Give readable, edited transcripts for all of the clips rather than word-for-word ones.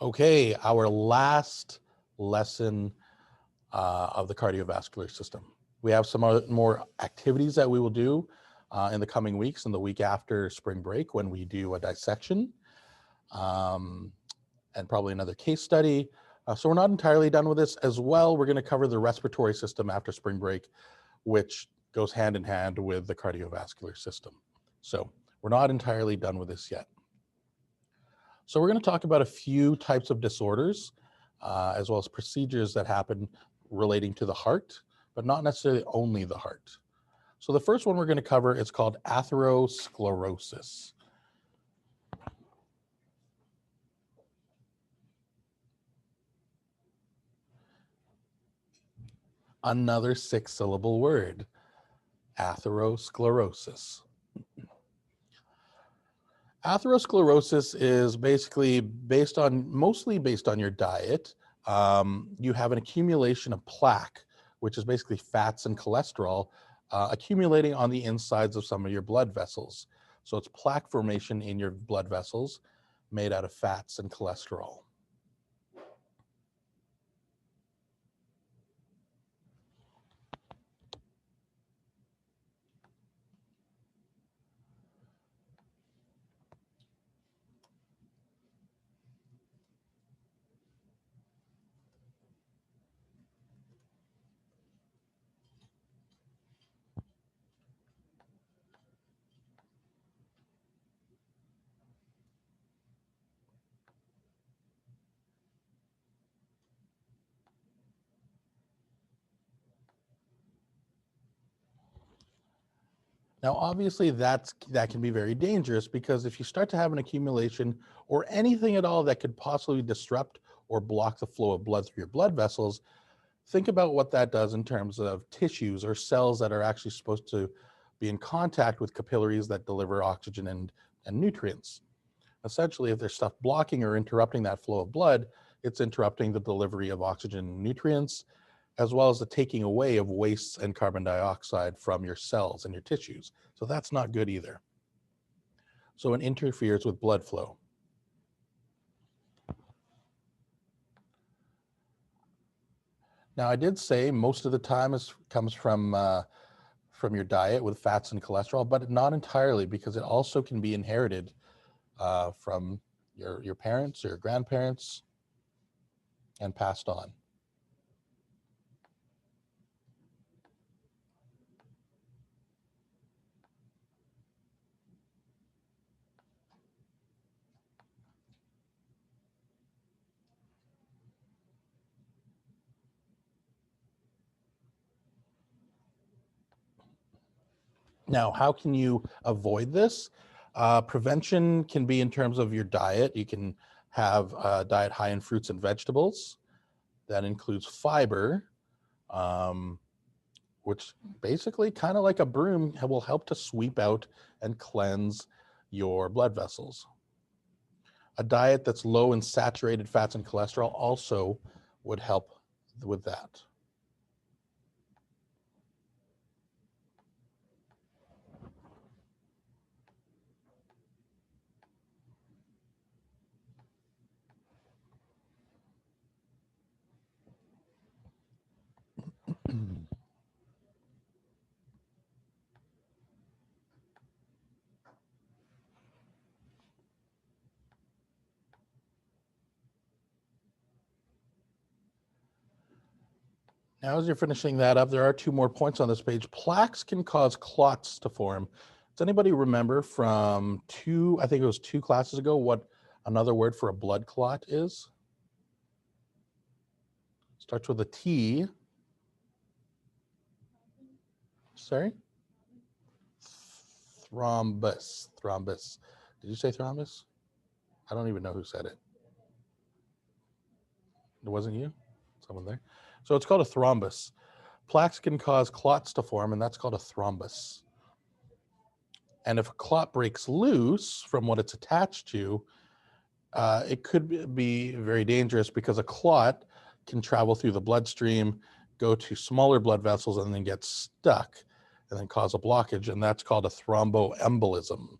Okay, our last lesson of the cardiovascular system. We have some more activities that we will do in the coming weeks and the week after spring break when we do a dissection um, and probably another case study. So we're not entirely done with this as well. We're going to cover the respiratory system after spring break, which goes hand in hand with the cardiovascular system. So we're not entirely done with this yet. So we're going to talk about a few types of disorders, as well as procedures that happen relating to the heart, but not necessarily only the heart. So the first one we're going to cover is called atherosclerosis. Another 6-syllable word, atherosclerosis. Atherosclerosis is basically mostly based on your diet. You have an accumulation of plaque, which is basically fats and cholesterol, accumulating on the insides of some of your blood vessels. So it's plaque formation in your blood vessels made out of fats and cholesterol. Now, obviously, that can be very dangerous because if you start to have an accumulation or anything at all that could possibly disrupt or block the flow of blood through your blood vessels, think about what that does in terms of tissues or cells that are actually supposed to be in contact with capillaries that deliver oxygen and nutrients. Essentially, if there's stuff blocking or interrupting that flow of blood, it's interrupting the delivery of oxygen and nutrients, as well as the taking away of wastes and carbon dioxide from your cells and your tissues. So that's not good either. So it interferes with blood flow. Now, I did say most of the time comes from your diet with fats and cholesterol, but not entirely, because it also can be inherited from your parents or your grandparents and passed on. Now, how can you avoid this? Prevention can be in terms of your diet. You can have a diet high in fruits and vegetables. That includes fiber, um, which basically, kind of like a broom, will help to sweep out and cleanse your blood vessels. A diet that's low in saturated fats and cholesterol also would help with that. Now, as you're finishing that up, there are 2 more points on this page. Plaques can cause clots to form. Does anybody remember from I think it was 2 classes ago, what another word for a blood clot is? Starts with a T. Sorry? Thrombus. Thrombus. Did you say thrombus? I don't even know who said it. It wasn't you? Someone there? So it's called a thrombus. Plaques can cause clots to form, and that's called a thrombus. And if a clot breaks loose from what it's attached to, it could be very dangerous because a clot can travel through the bloodstream, go to smaller blood vessels, and then get stuck and then cause a blockage. And that's called a thromboembolism.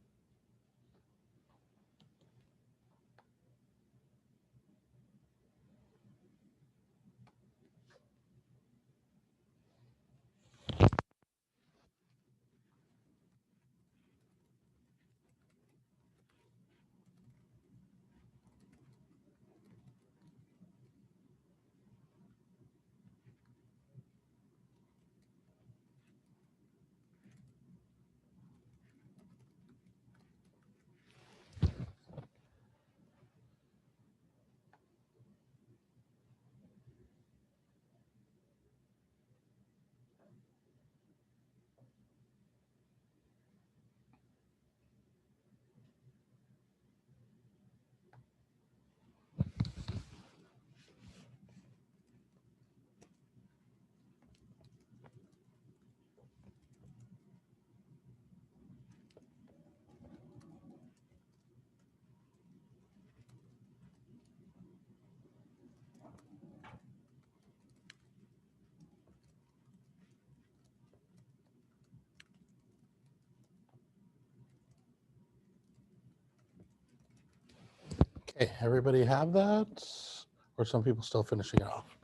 Okay, everybody have that? Or some people still finishing it off?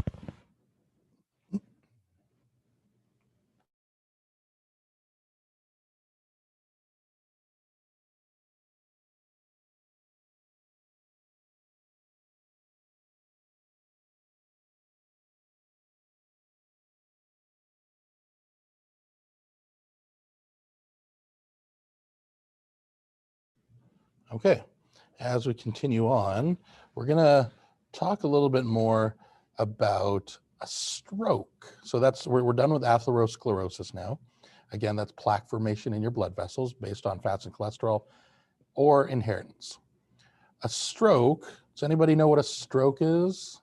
Okay, as we continue on, we're gonna talk a little bit more about a stroke. So we're done with atherosclerosis now. Again, that's plaque formation in your blood vessels based on fats and cholesterol or inheritance. A stroke, does anybody know what a stroke is?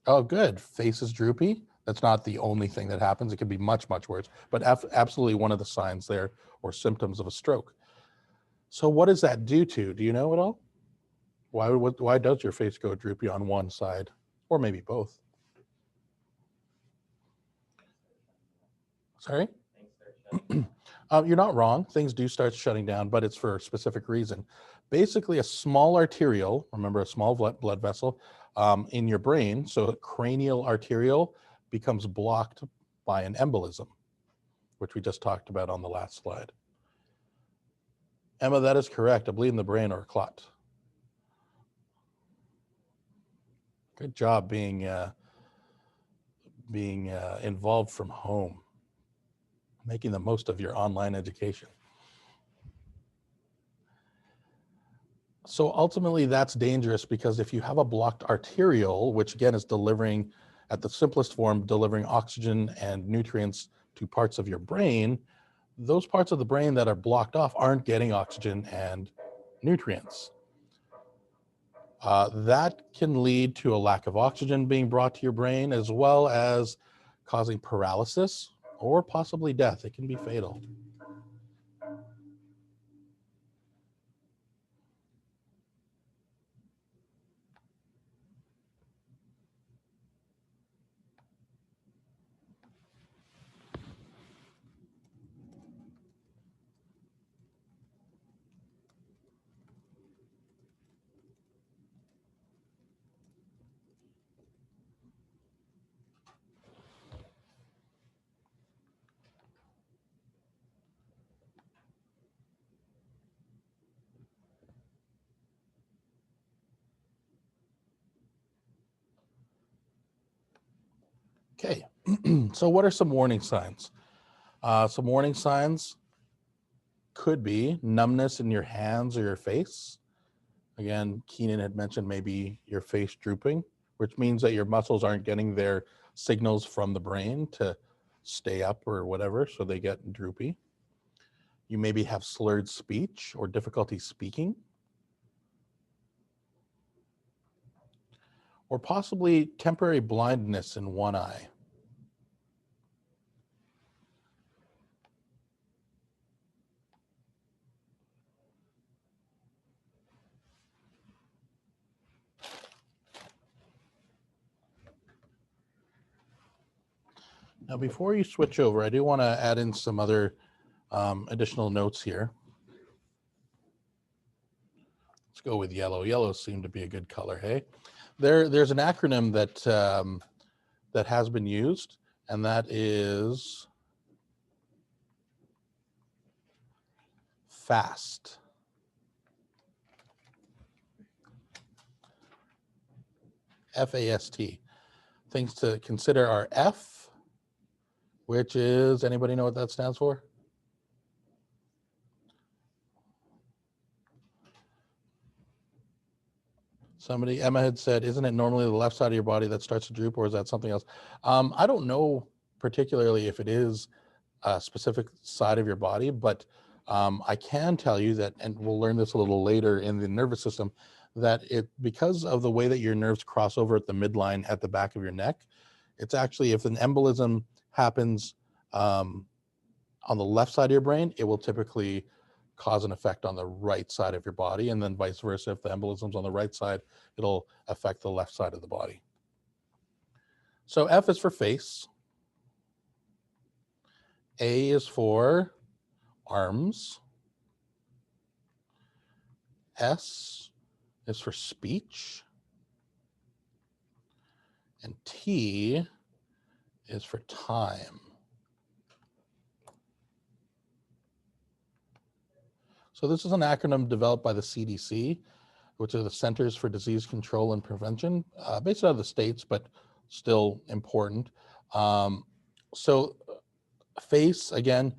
Oh, good. Face is droopy. That's not the only thing that happens. It can be much, much worse, but absolutely one of the signs there or symptoms of a stroke. So what does that do to? Do you know at all? Why does your face go droopy on one side or maybe both? Sorry? You're not wrong. Things do start shutting down, but it's for a specific reason. Basically, a small arteriole, remember a small blood vessel in your brain, so a cranial arteriole becomes blocked by an embolism, which we just talked about on the last slide. Emma, that is correct. A bleed in the brain or a clot. Good job being involved from home, making the most of your online education. So ultimately that's dangerous because if you have a blocked arteriole, which again is delivering, at the simplest form, delivering oxygen and nutrients to parts of your brain, those parts of the brain that are blocked off aren't getting oxygen and nutrients. That can lead to a lack of oxygen being brought to your brain, as well as causing paralysis or possibly death. It can be fatal. Okay, so what are some warning signs? Some warning signs could be numbness in your hands or your face. Again, Keenan had mentioned maybe your face drooping, which means that your muscles aren't getting their signals from the brain to stay up or whatever, so they get droopy. You maybe have slurred speech or difficulty speaking, or possibly temporary blindness in one eye. Now, before you switch over, I do want to add in some other additional notes here. Let's go with yellow. Yellow seemed to be a good color, hey? There's an acronym that has been used, and that is FAST. F-A-S-T. Things to consider are F, which is, anybody know what that stands for? Somebody, Emma had said, isn't it normally the left side of your body that starts to droop, or is that something else? I don't know particularly if it is a specific side of your body, but I can tell you that, and we'll learn this a little later in the nervous system, that because of the way that your nerves cross over at the midline at the back of your neck, it's actually, if an embolism happens on the left side of your brain, it will typically cause an effect on the right side of your body, and then vice versa. If the embolism's on the right side, it'll affect the left side of the body. So F is for face. A is for arms. S is for speech. And T is for time. So this is an acronym developed by the CDC, which are the Centers for Disease Control and Prevention, based out of the States, but still important. So face, again,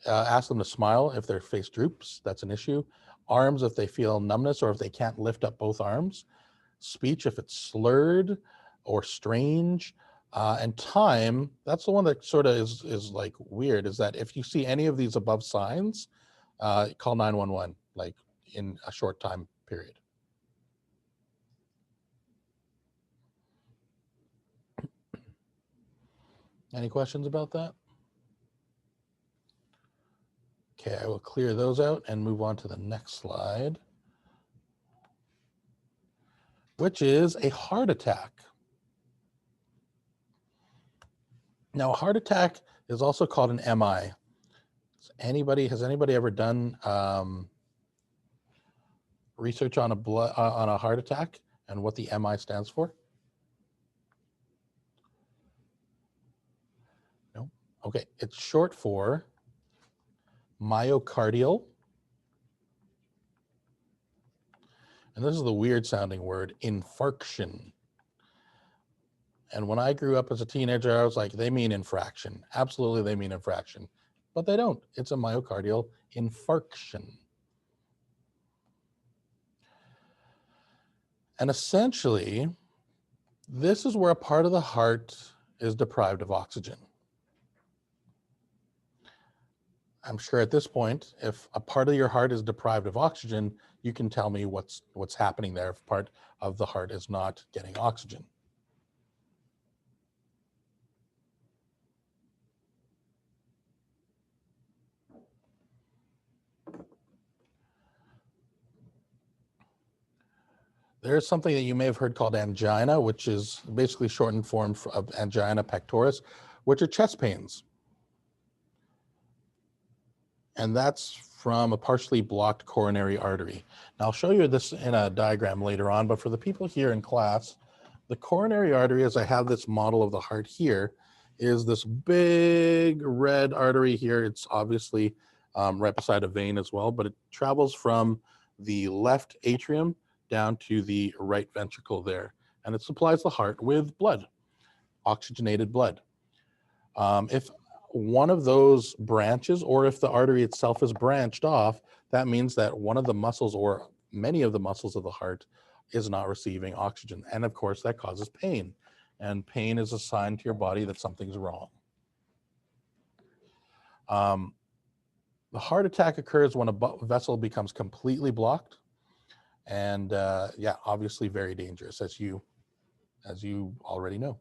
ask them to smile if their face droops, that's an issue. Arms if they feel numbness or if they can't lift up both arms. Speech if it's slurred or strange. And time, that's the one that sort of is like weird, is that if you see any of these above signs, call 911, like in a short time period. Any questions about that? Okay, I will clear those out and move on to the next slide, which is a heart attack. Now, a heart attack is also called an MI. Has anybody ever done research on a heart attack and what the MI stands for? No? Okay, it's short for myocardial. And this is the weird sounding word, infarction. And when I grew up as a teenager, I was like, they mean infraction. Absolutely, they mean infraction. But they don't. It's a myocardial infarction. And essentially, this is where a part of the heart is deprived of oxygen. I'm sure at this point, if a part of your heart is deprived of oxygen, you can tell me what's happening there if part of the heart is not getting oxygen. There's something that you may have heard called angina, which is basically shortened form of angina pectoris, which are chest pains. And that's from a partially blocked coronary artery. Now, I'll show you this in a diagram later on, but for the people here in class, the coronary artery, as I have this model of the heart here, is this big red artery here. It's obviously right beside a vein as well, but it travels from the left atrium down to the right ventricle there. And it supplies the heart with blood, oxygenated blood. If one of those branches, or if the artery itself is branched off, that means that one of the muscles or many of the muscles of the heart is not receiving oxygen. And of course, that causes pain. And pain is a sign to your body that something's wrong. The heart attack occurs when a vessel becomes completely blocked. And yeah, obviously very dangerous, as you already know.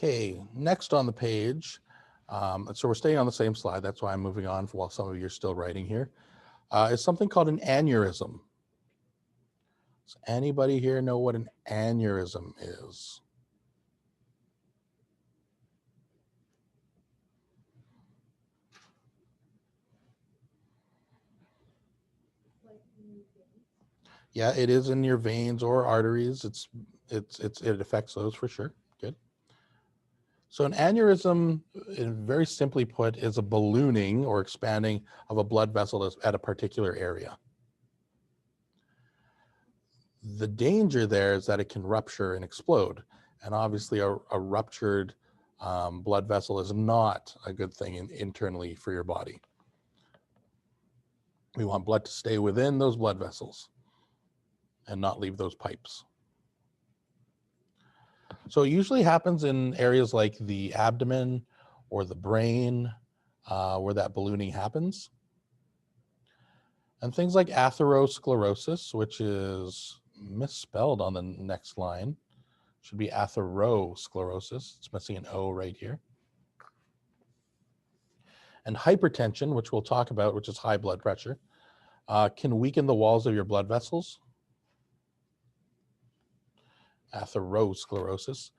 Okay, next on the page, so we're staying on the same slide, that's why I'm moving on while some of you are still writing here, is something called an aneurysm. Does anybody here know what an aneurysm is? Yeah, it is in your veins or arteries. It affects those for sure. Good. So an aneurysm, very simply put, is a ballooning or expanding of a blood vessel at a particular area. The danger there is that it can rupture and explode. And obviously a ruptured blood vessel is not a good thing internally for your body. We want blood to stay within those blood vessels and not leave those pipes. So it usually happens in areas like the abdomen or the brain where that ballooning happens. And things like atherosclerosis, which is misspelled on the next line. Should be atherosclerosis. It's missing an O right here. And hypertension, which we'll talk about, which is high blood pressure, can weaken the walls of your blood vessels. Atherosclerosis.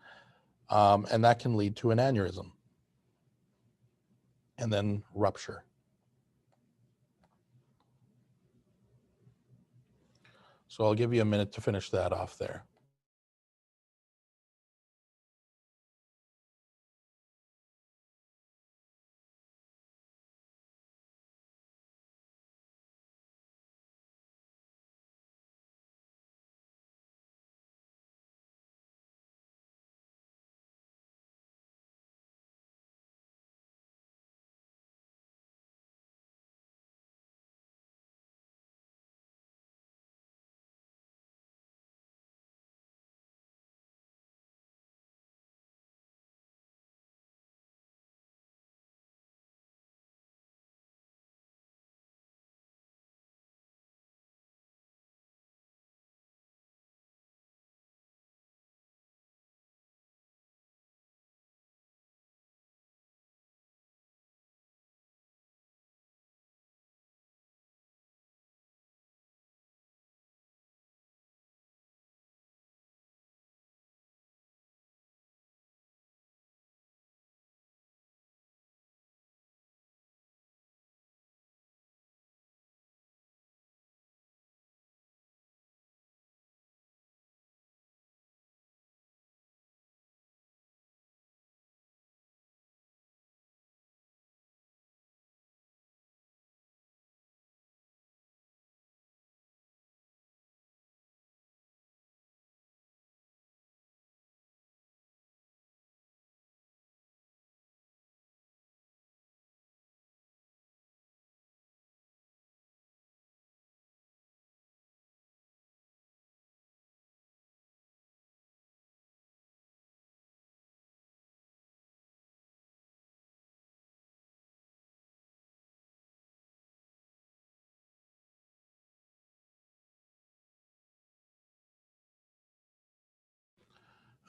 And that can lead to an aneurysm and then rupture. So I'll give you a minute to finish that off there.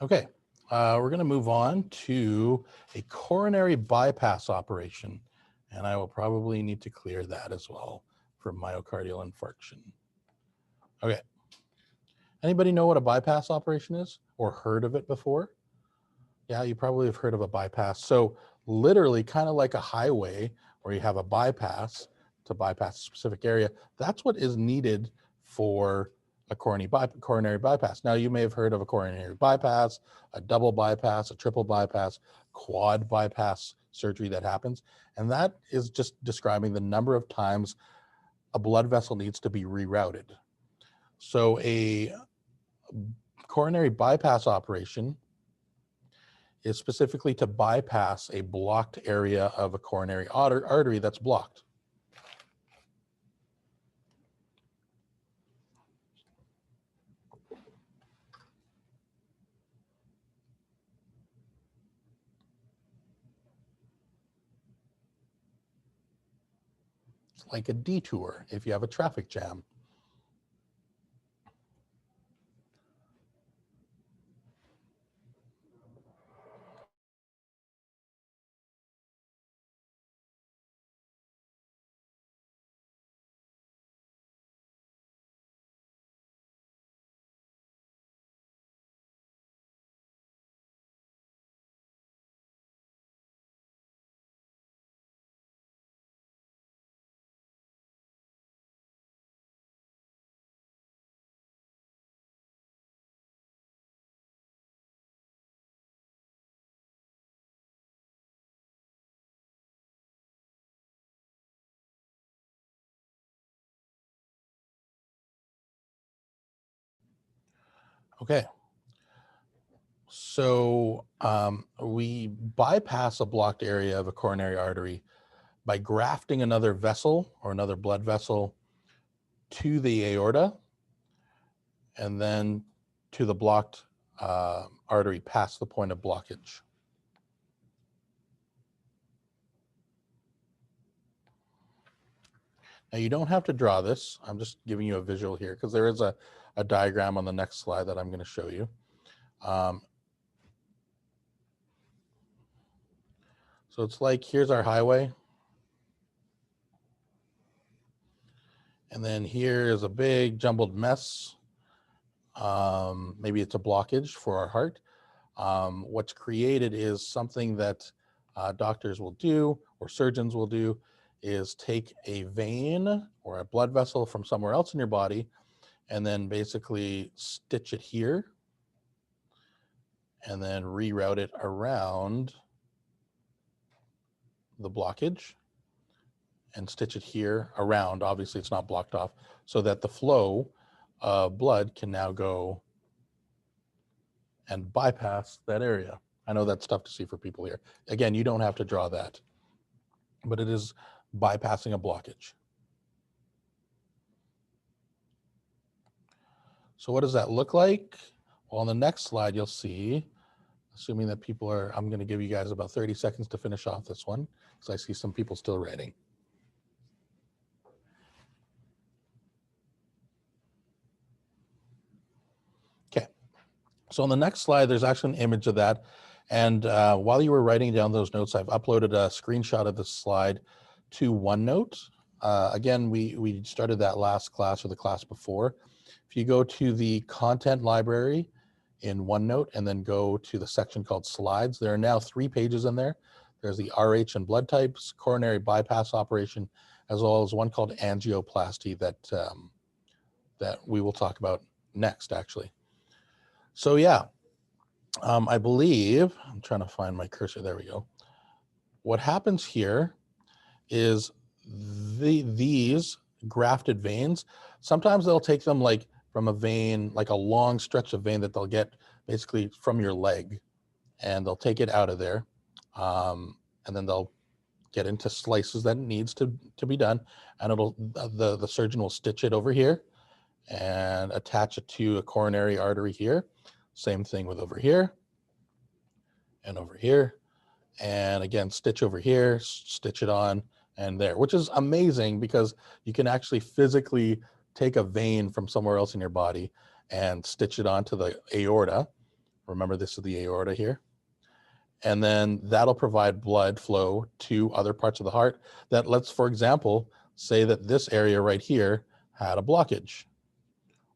Okay, we're going to move on to a coronary bypass operation, and I will probably need to clear that as well for myocardial infarction. Okay, anybody know what a bypass operation is or heard of it before? Yeah, you probably have heard of a bypass. So literally kind of like a highway where you have a bypass to bypass a specific area. That's what is needed for a coronary bypass. Now, you may have heard of a coronary bypass, a double bypass, a triple bypass, quad bypass surgery that happens. And that is just describing the number of times a blood vessel needs to be rerouted. So a coronary bypass operation is specifically to bypass a blocked area of a coronary artery that's blocked. It's like a detour if you have a traffic jam. Okay, so we bypass a blocked area of a coronary artery by grafting another vessel or another blood vessel to the aorta and then to the blocked artery past the point of blockage. Now, you don't have to draw this. I'm just giving you a visual here because there is a diagram on the next slide that I'm going to show you. Um, so it's like, here's our highway. And then here is a big jumbled mess. Maybe it's a blockage for our heart. What's created is something that doctors will do or surgeons will do is take a vein or a blood vessel from somewhere else in your body and then basically stitch it here and then reroute it around the blockage and stitch it here around. Obviously, it's not blocked off, so that the flow of blood can now go and bypass that area. I know that's tough to see for people here. Again, you don't have to draw that, but it is bypassing a blockage. So what does that look like? Well, on the next slide, you'll see, assuming that people are, I'm going to give you guys about 30 seconds to finish off this one, because I see some people still writing. Okay. So on the next slide, there's actually an image of that. And while you were writing down those notes, I've uploaded a screenshot of this slide to OneNote. Again, we started that last class or the class before. If you go to the content library in OneNote and then go to the section called slides, there are now 3 pages in there. There's the RH and blood types, coronary bypass operation, as well as one called angioplasty that we will talk about next, actually. So yeah, I believe, I'm trying to find my cursor, there we go. What happens here is these grafted veins, sometimes they'll take them like from a vein, like a long stretch of vein that they'll get basically from your leg, and they'll take it out of there. And then they'll get into slices that it needs to be done. And it'll, the surgeon will stitch it over here and attach it to a coronary artery here. Same thing with over here and over here. And again, stitch over here, stitch it on and there, which is amazing because you can actually physically take a vein from somewhere else in your body and stitch it onto the aorta. Remember, this is the aorta here. And then that'll provide blood flow to other parts of the heart that, let's, for example, say that this area right here had a blockage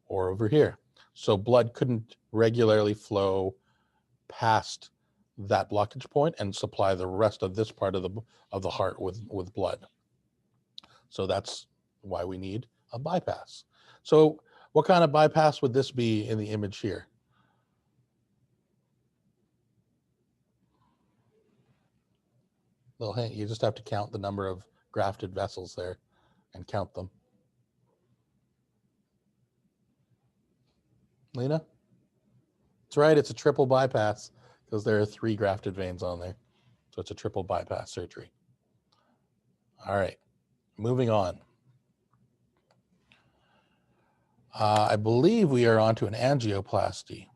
or over here. So blood couldn't regularly flow past that blockage point and supply the rest of this part of the heart with blood. So that's why we need a bypass. So what kind of bypass would this be in the image here? Well, hey, you just have to count the number of grafted vessels there and count them. Lena? That's right, it's a triple bypass because there are 3 grafted veins on there. So it's a triple bypass surgery. All right, moving on. I believe we are on to an angioplasty.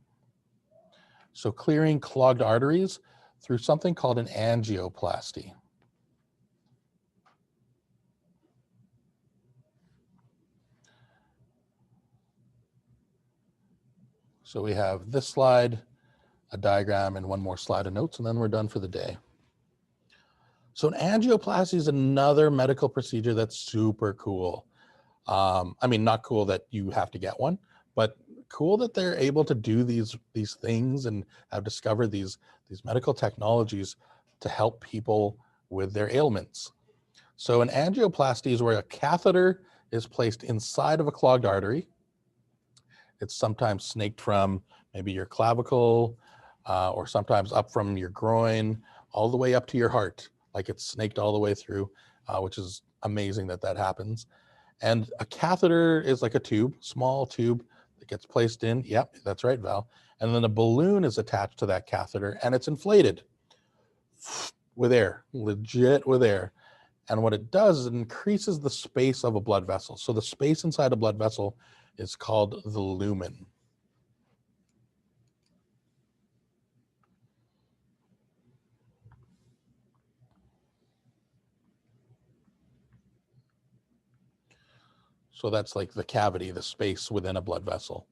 So clearing clogged arteries through something called an angioplasty. So we have this slide, a diagram, and one more slide of notes, and then we're done for the day. So an angioplasty is another medical procedure that's super cool. I mean, not cool that you have to get one, but cool that they're able to do these things and have discovered these medical technologies to help people with their ailments. So an angioplasty is where a catheter is placed inside of a clogged artery. It's sometimes snaked from maybe your clavicle or sometimes up from your groin all the way up to your heart, like it's snaked all the way through, which is amazing that that happens. And a catheter is like a tube, small tube that gets placed in. Yep, that's right, Val. And then a balloon is attached to that catheter and it's inflated with air, legit with air. And what it does is it increases the space of a blood vessel. So the space inside a blood vessel is called the lumen. So that's like the cavity, the space within a blood vessel.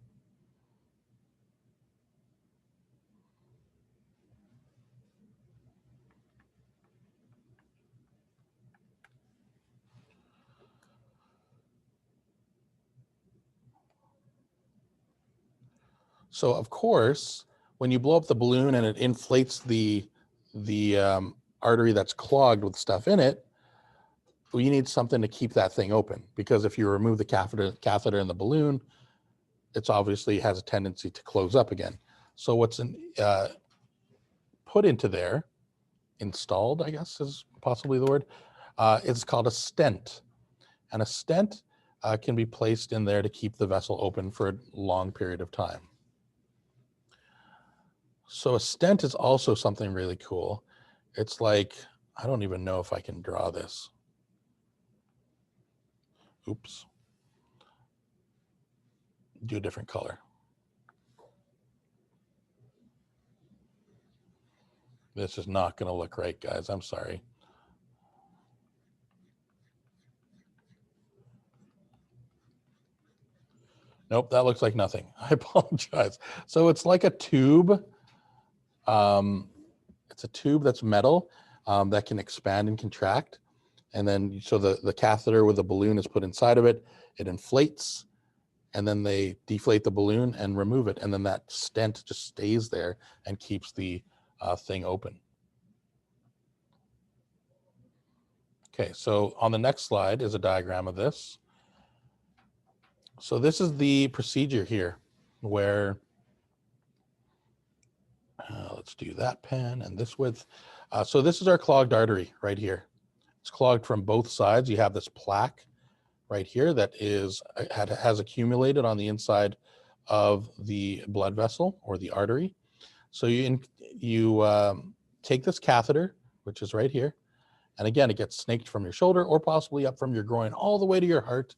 So of course, when you blow up the balloon and it inflates the artery that's clogged with stuff in it, well, you need something to keep that thing open, because if you remove the catheter in the balloon, it's obviously has a tendency to close up again. So what's put into there, installed, I guess is possibly the word, it's called a stent. And a stent can be placed in there to keep the vessel open for a long period of time. So a stent is also something really cool. It's like, I don't even know if I can draw this. Oops. Do a different color. This is not going to look right, guys. I'm sorry. Nope, that looks like nothing. I apologize. So it's like a tube. It's a tube that's metal that can expand and contract. And then, so the catheter with the balloon is put inside of it. It inflates, and then they deflate the balloon and remove it. And then that stent just stays there and keeps the thing open. Okay, so on the next slide is a diagram of this. So this is the procedure here where, let's do that pen and this width. So this is our clogged artery right here. It's clogged from both sides. You have this plaque right here that has accumulated on the inside of the blood vessel or the artery. So you take this catheter, which is right here, and again, it gets snaked from your shoulder or possibly up from your groin all the way to your heart,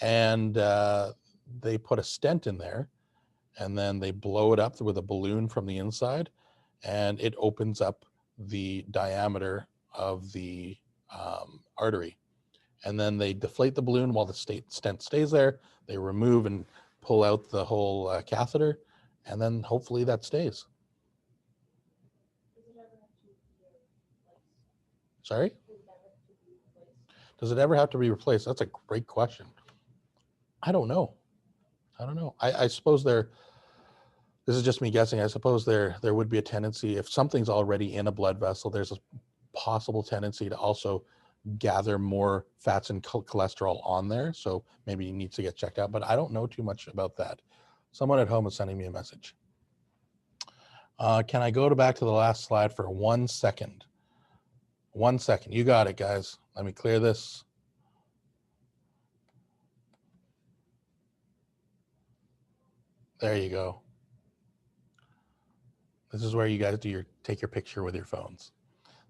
and they put a stent in there, and then they blow it up with a balloon from the inside, and it opens up the diameter of the artery. And then they deflate the balloon while the stent stays there. They remove and pull out the whole catheter, and then hopefully that stays. Sorry? Does it ever have to be replaced? That's a great question. I don't know. I suppose this is just me guessing. I suppose there would be a tendency, if something's already in a blood vessel, there's a possible tendency to also gather more fats and cholesterol on there. So maybe it needs to get checked out, but I don't know too much about that. Someone at home is sending me a message. Can I go back to the last slide for 1 second? 1 second. You got it, guys. Let me clear this. There you go. This is where you guys take your picture with your phones.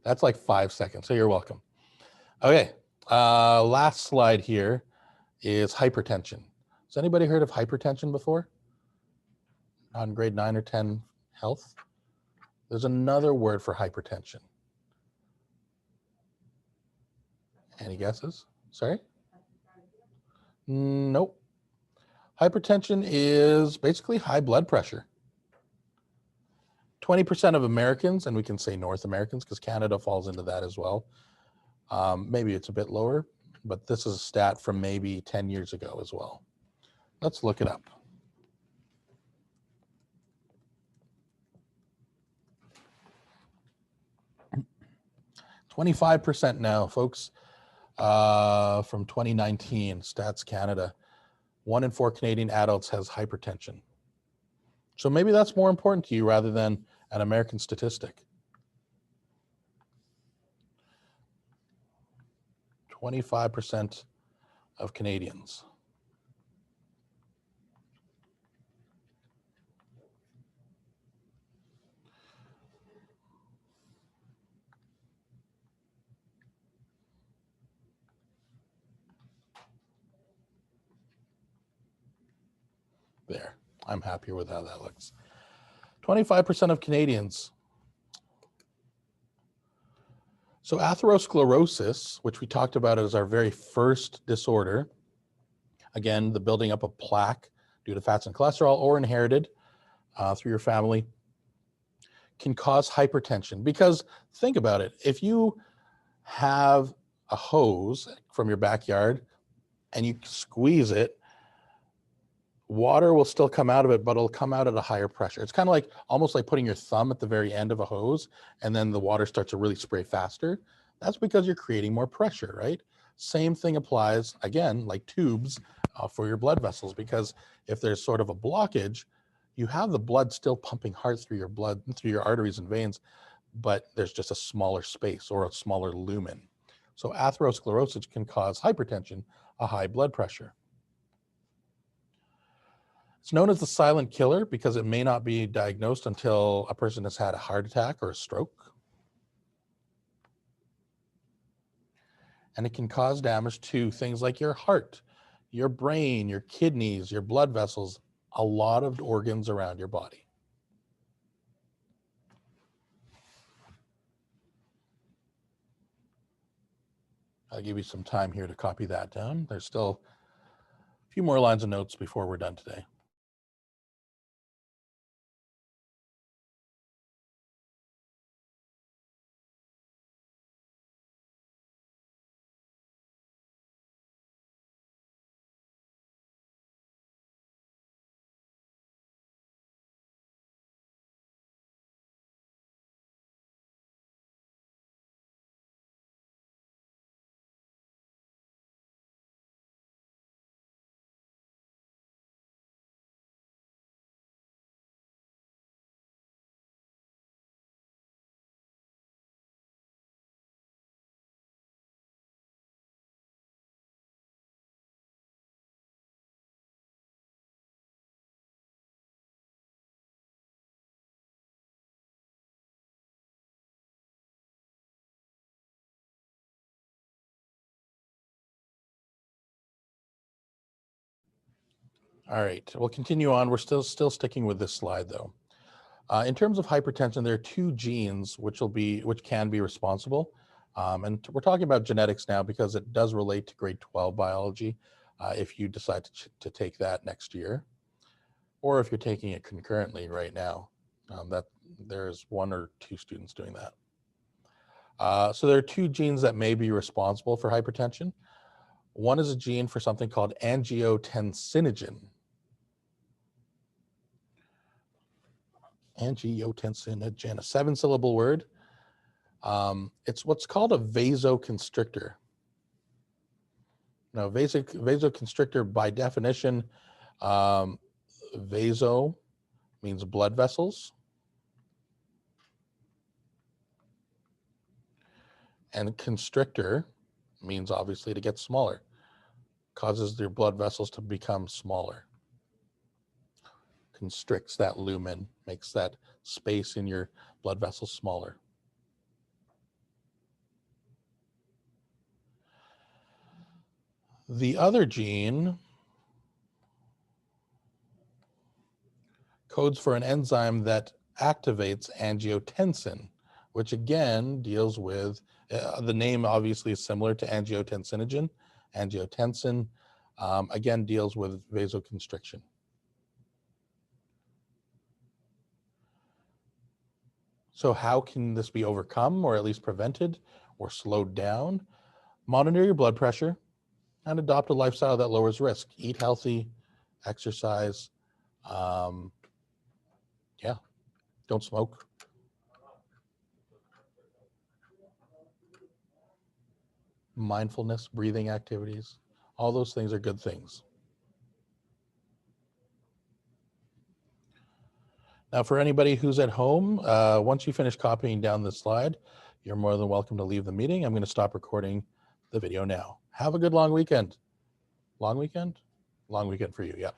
That's like 5 seconds, so you're welcome. Okay, last slide here is hypertension. Has anybody heard of hypertension before? On grade 9 or 10 health? There's another word for hypertension. Any guesses? Sorry? Nope. Hypertension is basically high blood pressure. 20% of Americans, and we can say North Americans because Canada falls into that as well. Maybe it's a bit lower, but this is a stat from maybe 10 years ago as well. Let's look it up. %25 now, folks, from 2019, Stats Canada. 1 in 4 Canadian adults has hypertension. So maybe that's more important to you rather than an American statistic. 25% of Canadians. There, I'm happier with how that looks. 25% of Canadians. So atherosclerosis, which we talked about as our very first disorder, again, the building up of plaque due to fats and cholesterol or inherited through your family, can cause hypertension. Because think about it, if you have a hose from your backyard and you squeeze it, Water will still come out of it, but it'll come out at a higher pressure. It's kind of like almost like putting your thumb at the very end of a hose and then the water starts to really spray faster. That's because you're creating more pressure, right? Same thing applies, again, like tubes for your blood vessels, because if there's sort of a blockage, you have the blood still pumping hard through your blood, through your arteries and veins, but there's just a smaller space or a smaller lumen. So atherosclerosis can cause hypertension, a high blood pressure. It's known as the silent killer because it may not be diagnosed until a person has had a heart attack or a stroke. And it can cause damage to things like your heart, your brain, your kidneys, your blood vessels, a lot of organs around your body. I'll give you some time here to copy that down. There's still a few more lines of notes before we're done today. All right, we'll continue on. We're still sticking with this slide though. In terms of hypertension, there are two genes which can be responsible. And we're talking about genetics now because it does relate to grade 12 biology if you decide to take that next year, or if you're taking it concurrently right now. That there's one or two students doing that. So there are two genes that may be responsible for hypertension. One is a gene for something called angiotensinogen. Angiotensinogen, a 7-syllable word. It's what's called a vasoconstrictor. Now, vasoconstrictor by definition, vaso means blood vessels, and constrictor means obviously to get smaller, causes your blood vessels to become smaller, constricts that lumen, makes that space in your blood vessels smaller. The other gene codes for an enzyme that activates angiotensin, which again deals with, the name obviously is similar to angiotensinogen. Angiotensin, again, deals with vasoconstriction. So how can this be overcome or at least prevented or slowed down? Monitor your blood pressure and adopt a lifestyle that lowers risk. Eat healthy, exercise, yeah, don't smoke. Mindfulness, breathing activities, all those things are good things. Now, for anybody who's at home, once you finish copying down this slide, you're more than welcome to leave the meeting. I'm going to stop recording the video now. Have a good long weekend. Long weekend? Long weekend for you, yeah.